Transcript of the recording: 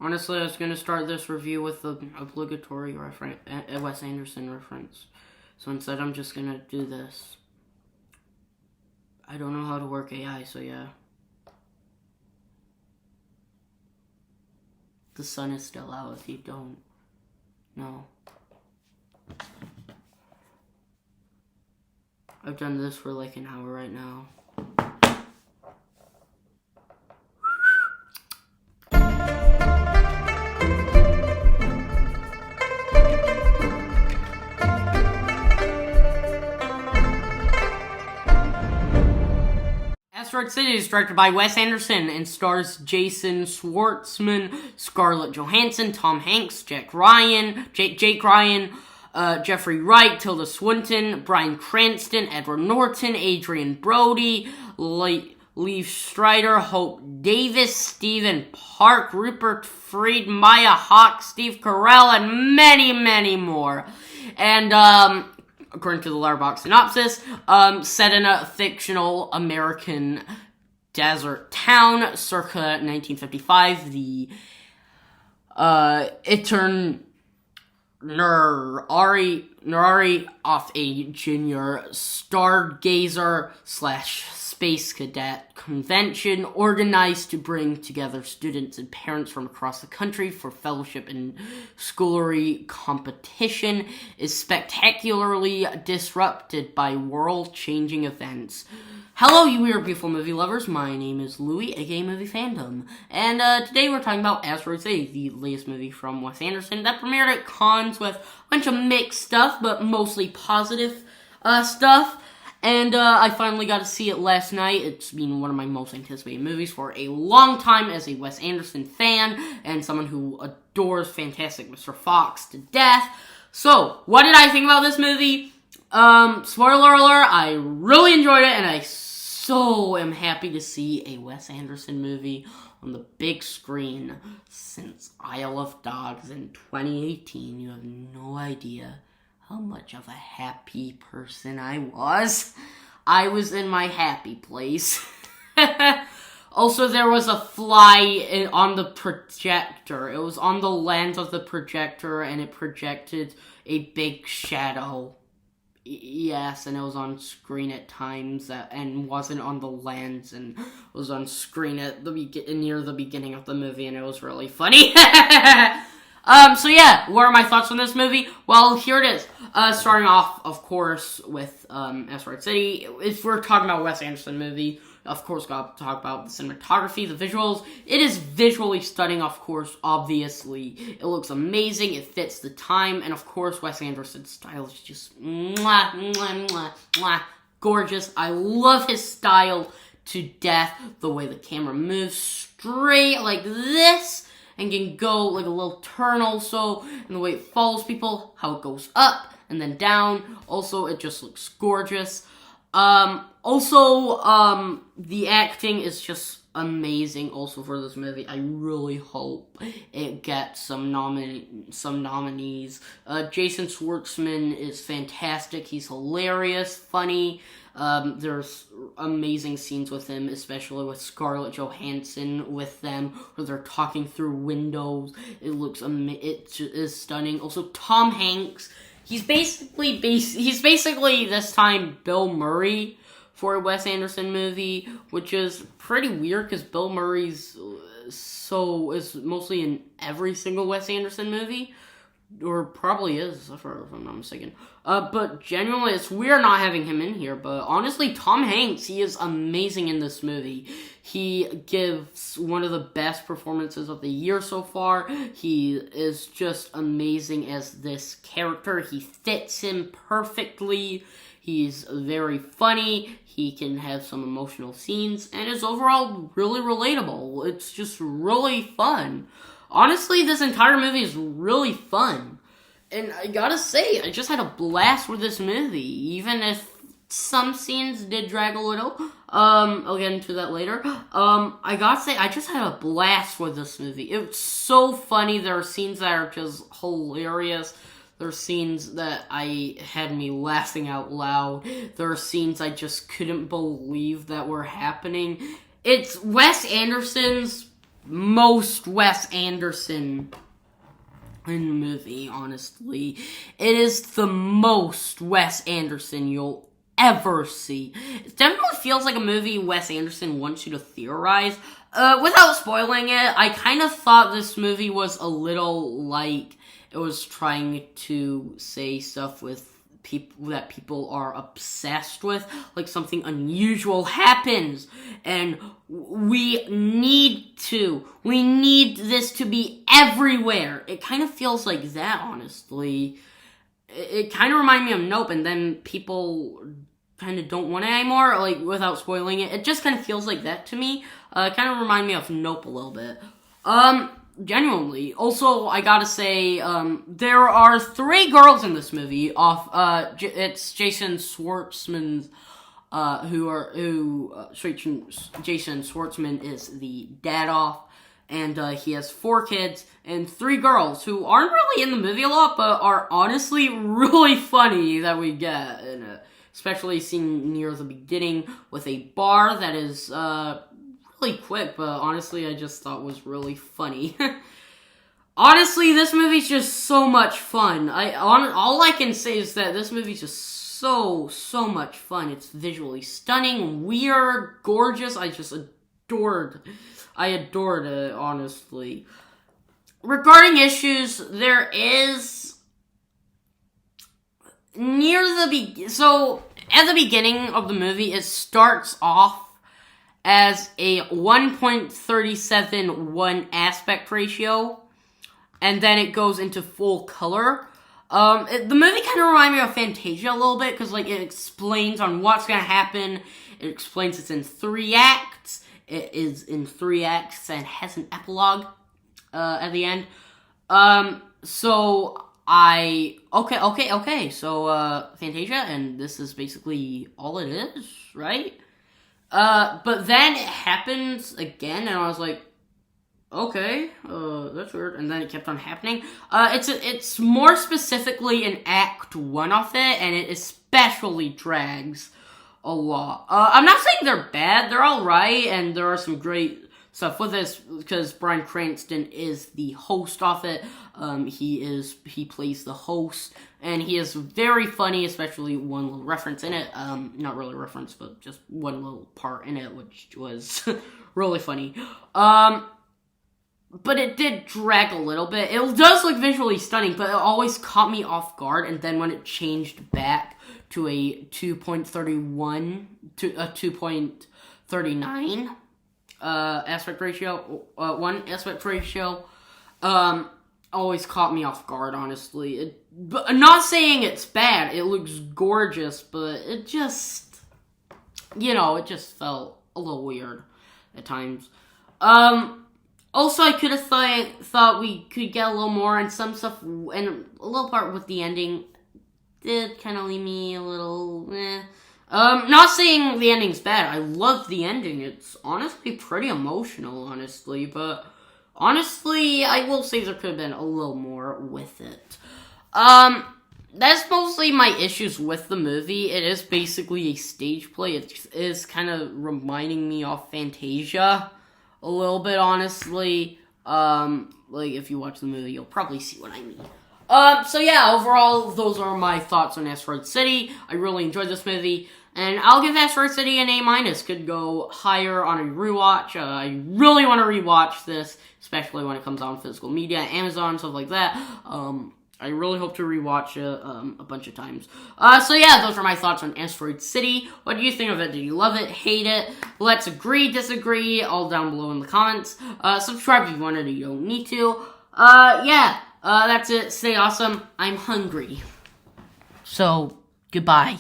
Honestly, I was going to start this review with the obligatory Wes Anderson reference. So instead, I'm just going to do this. I don't know how to work AI, so yeah. The sun is still out if you don't know. I've done this for like an hour right now. Asteroid City is directed by Wes Anderson and stars Jason Schwartzman, Scarlett Johansson, Tom Hanks, Jake Ryan, Jeffrey Wright, Tilda Swinton, Bryan Cranston, Edward Norton, Adrien Brody, Liev Schreiber, Hope Davis, Stephen Park, Rupert Fried, Maya Hawke, Steve Carell, and many, many more. And, according to the Letterboxd synopsis, set in a fictional American desert town circa 1955. The Nerari off a junior stargazer / space cadet convention organized to bring together students and parents from across the country for fellowship and schoolery competition is spectacularly disrupted by world-changing events. Hello, you weird, beautiful movie lovers. My name is Louie, aka Movie Fandom, and today we're talking about Asteroid City, the latest movie from Wes Anderson that premiered at cons with a bunch of mixed stuff, but mostly positive stuff. And I finally got to see it last night. It's been one of my most anticipated movies for a long time as a Wes Anderson fan and someone who adores Fantastic Mr. Fox to death. So, what did I think about this movie? Spoiler alert, I really enjoyed it, and I so am happy to see a Wes Anderson movie on the big screen since Isle of Dogs in 2018. You have no idea how much of a happy person I was. I was in my happy place. Also, there was a fly on the projector. It was on the lens of the projector, and it projected a big shadow. Yes, and it was on screen at times, and wasn't on the lens, and was on screen at near the beginning of the movie, and it was really funny. So yeah, what are my thoughts on this movie? Well, here it is. Starting off, of course, with Asteroid City. If we're talking about a Wes Anderson movie, of course, got to talk about the cinematography, the visuals. It is visually stunning, of course, obviously. It looks amazing, it fits the time, and of course, Wes Anderson's style is just gorgeous. I love his style to death. The way the camera moves straight like this, and can go like a little turn also, and the way it follows people, how it goes up and then down. Also, it just looks gorgeous. The acting is just amazing also for this movie. I really hope it gets some nominees. Jason Schwartzman is fantastic. He's hilarious, funny. There's amazing scenes with him, especially with Scarlett Johansson with them, where they're talking through windows. It it is stunning. Also, Tom Hanks. He's basically this time Bill Murray for a Wes Anderson movie, which is pretty weird because Bill Murray's is mostly in every single Wes Anderson movie, or probably is, if I'm not mistaken. But genuinely, it's weird not having him in here. But honestly, Tom Hanks, he is amazing in this movie. He gives one of the best performances of the year so far. He is just amazing as this character. He fits him perfectly. He's very funny. He can have some emotional scenes, and is overall really relatable. It's just really fun. Honestly, this entire movie is really fun. And I gotta say, I just had a blast with this movie, even if some scenes did drag a little. I'll get into that later. I gotta say, I just had a blast with this movie. It's so funny. There are scenes that are just hilarious. There are scenes that had me laughing out loud. There are scenes I just couldn't believe that were happening. It's Wes Anderson's most Wes Anderson in the movie, honestly. It is the most Wes Anderson you'll ever see. It definitely feels like a movie Wes Anderson wants you to theorize. Without spoiling it, I kind of thought this movie was a little like it was trying to say stuff with people that people are obsessed with, like something unusual happens, and we need this to be everywhere. It kind of feels like that, honestly. It kind of reminded me of Nope, and then people kind of don't want it anymore, like, without spoiling it. It just kind of feels like that to me. It kind of reminded me of Nope a little bit. Genuinely. Also, I gotta say, there are 3 girls in this movie. It's Jason Schwartzman's, Jason Schwartzman is the dad off, and he has 4 kids and 3 girls who aren't really in the movie a lot, but are honestly really funny that we get in it. Especially seen near the beginning with a bar that is, really quick, but honestly, I just thought was really funny. Honestly, this movie's just so much fun. All I can say is that this movie's just so much fun. It's visually stunning, weird, gorgeous. I adored it, honestly. Regarding issues, there is so at the beginning of the movie, it starts off as a 1.37:1 aspect ratio, and then it goes into full color. The movie kind of reminds me of Fantasia a little bit, because, like, it explains on what's gonna happen. It explains it's in 3 acts. It is in 3 acts and has an epilogue, at the end. So, Fantasia, and this is basically all it is, right? But then it happens again, and I was like, okay, that's weird, and then it kept on happening. It's more specifically in Act 1 of it, and it especially drags a lot. I'm not saying they're bad, they're alright, and there are some great stuff with this, because Bryan Cranston is the host of it. He plays the host, and he is very funny, especially one little reference in it. Not really a reference, but just one little part in it, which was really funny. But it did drag a little bit. It does look visually stunning, but it always caught me off guard, and then when it changed back to a 2.31 to a 2.39 aspect ratio, 1 aspect ratio, always caught me off guard, honestly. But I'm not saying it's bad, it looks gorgeous, but it just, it just felt a little weird at times. Also, I could have thought we could get a little more, and some stuff, and a little part with the ending did kind of leave me a little, not saying the ending's bad. I love the ending. It's honestly pretty emotional, honestly. But honestly, I will say there could have been a little more with it. That's mostly my issues with the movie. It is basically a stage play. It is kind of reminding me of Fantasia a little bit, honestly. Like, if you watch the movie, you'll probably see what I mean. So yeah, overall, those are my thoughts on Asteroid City. I really enjoyed this movie, and I'll give Asteroid City an A-. Could go higher on a rewatch. I really want to rewatch this, especially when it comes out on physical media, Amazon, stuff like that. I really hope to rewatch it a bunch of times. So yeah, those are my thoughts on Asteroid City. What do you think of it? Did you love it? Hate it? Let's agree, disagree, all down below in the comments. Subscribe if you wanted to, you don't need to. Yeah. That's it. Stay awesome. I'm hungry. So, goodbye.